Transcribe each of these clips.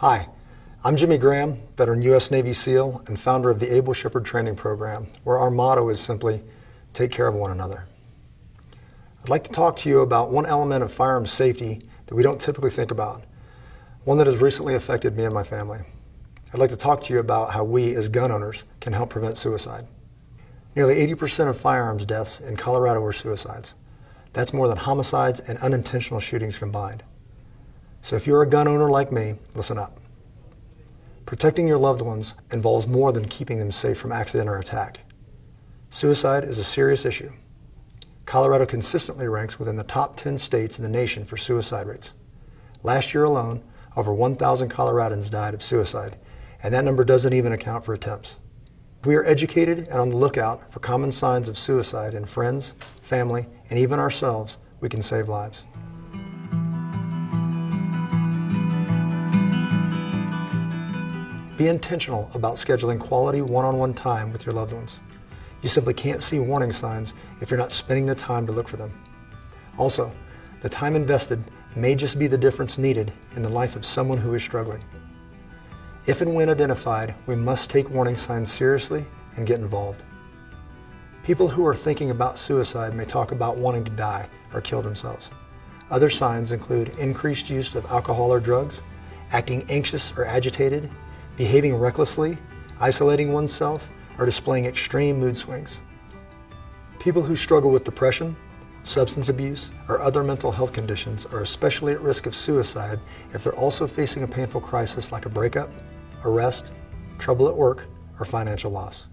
Hi, I'm Jimmy Graham, veteran U.S. Navy SEAL and founder of the Able Shepherd Training Program, where our motto is simply, take care of one another. I'd like to talk to you about one element of firearms safety that we don't typically think about, one that has recently affected me and my family. I'd like to talk to you about how we, as gun owners, can help prevent suicide. Nearly 80% of firearms deaths in Colorado are suicides. That's more than homicides and unintentional shootings combined. So if you're a gun owner like me, listen up. Protecting your loved ones involves more than keeping them safe from accident or attack. Suicide is a serious issue. Colorado consistently ranks within the top 10 states in the nation for suicide rates. Last year alone, over 1,000 Coloradans died of suicide, and that number doesn't even account for attempts. If we are educated and on the lookout for common signs of suicide in friends, family, and even ourselves, we can save lives. Be intentional about scheduling quality one-on-one time with your loved ones. You simply can't see warning signs if you're not spending the time to look for them. Also, the time invested may just be the difference needed in the life of someone who is struggling. If and when identified, we must take warning signs seriously and get involved. People who are thinking about suicide may talk about wanting to die or kill themselves. Other signs include increased use of alcohol or drugs, acting anxious or agitated, behaving recklessly, isolating oneself, or displaying extreme mood swings. People who struggle with depression, substance abuse, or other mental health conditions are especially at risk of suicide if they're also facing a painful crisis like a breakup, arrest, trouble at work, or financial loss.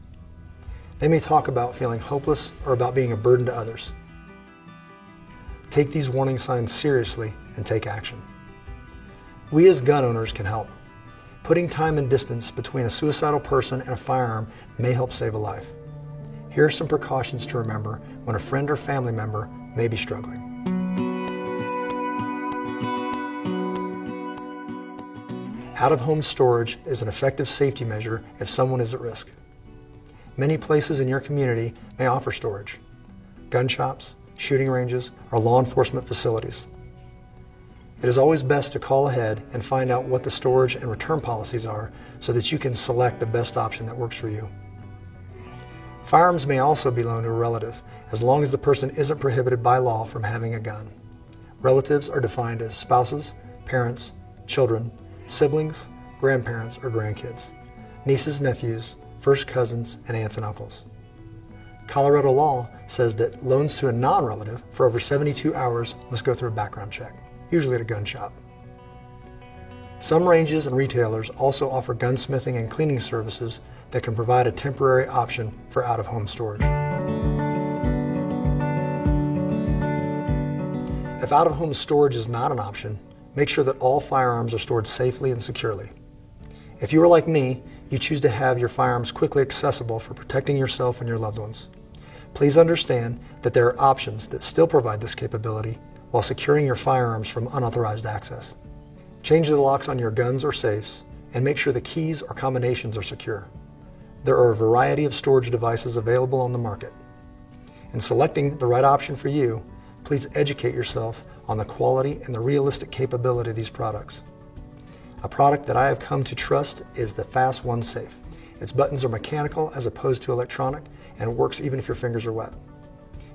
They may talk about feeling hopeless or about being a burden to others. Take these warning signs seriously and take action. We as gun owners can help. Putting time and distance between a suicidal person and a firearm may help save a life. Here are some precautions to remember when a friend or family member may be struggling. Out-of-home storage is an effective safety measure if someone is at risk. Many places in your community may offer storage: gun shops, shooting ranges, or law enforcement facilities. It is always best to call ahead and find out what the storage and return policies are so that you can select the best option that works for you. Firearms may also be loaned to a relative as long as the person isn't prohibited by law from having a gun. Relatives are defined as spouses, parents, children, siblings, grandparents, or grandkids, nieces, nephews, first cousins, and aunts and uncles. Colorado law says that loans to a non-relative for over 72 hours must go through a background check, usually at a gun shop. Some ranges and retailers also offer gunsmithing and cleaning services that can provide a temporary option for out-of-home storage. If out-of-home storage is not an option, make sure that all firearms are stored safely and securely. If you are like me, you choose to have your firearms quickly accessible for protecting yourself and your loved ones. Please understand that there are options that still provide this capability while securing your firearms from unauthorized access. Change the locks on your guns or safes and make sure the keys or combinations are secure. There are a variety of storage devices available on the market. In selecting the right option for you, please educate yourself on the quality and the realistic capability of these products. A product that I have come to trust is the Fast One Safe. Its buttons are mechanical as opposed to electronic, and it works even if your fingers are wet.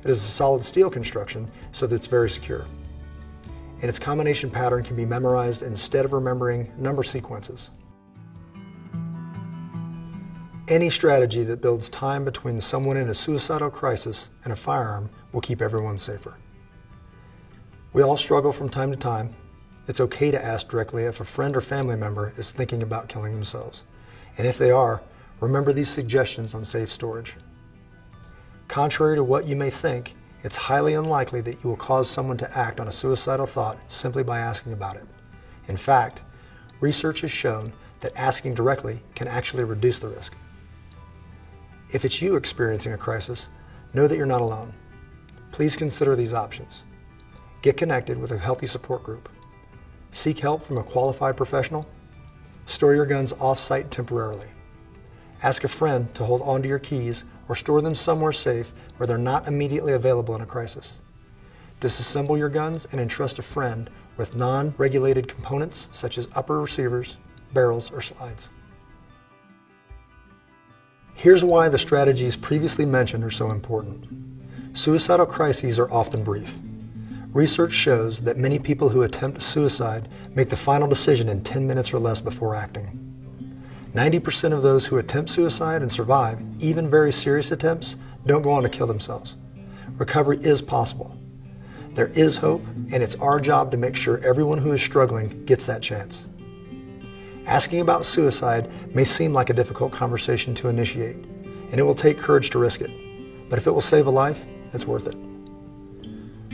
It is a solid steel construction, so that it's very secure. And its combination pattern can be memorized instead of remembering number sequences. Any strategy that builds time between someone in a suicidal crisis and a firearm will keep everyone safer. We all struggle from time to time. It's okay to ask directly if a friend or family member is thinking about killing themselves. And if they are, remember these suggestions on safe storage. Contrary to what you may think, it's highly unlikely that you will cause someone to act on a suicidal thought simply by asking about it. In fact, research has shown that asking directly can actually reduce the risk. If it's you experiencing a crisis, know that you're not alone. Please consider these options. Get connected with a healthy support group. Seek help from a qualified professional. Store your guns off-site temporarily. Ask a friend to hold onto your keys or store them somewhere safe where they're not immediately available in a crisis. Disassemble your guns and entrust a friend with non-regulated components such as upper receivers, barrels, or slides. Here's why the strategies previously mentioned are so important. Suicidal crises are often brief. Research shows that many people who attempt suicide make the final decision in 10 minutes or less before acting. 90% of those who attempt suicide and survive, even very serious attempts, don't go on to kill themselves. Recovery is possible. There is hope, and it's our job to make sure everyone who is struggling gets that chance. Asking about suicide may seem like a difficult conversation to initiate, and it will take courage to risk it. But if it will save a life, it's worth it.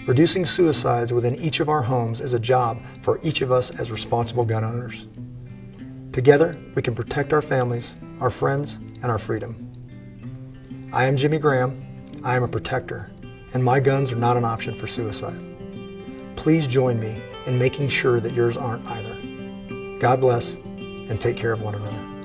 Reducing suicides within each of our homes is a job for each of us as responsible gun owners. Together, we can protect our families, our friends, and our freedom. I am Jimmy Graham. I am a protector, and my guns are not an option for suicide. Please join me in making sure that yours aren't either. God bless, and take care of one another.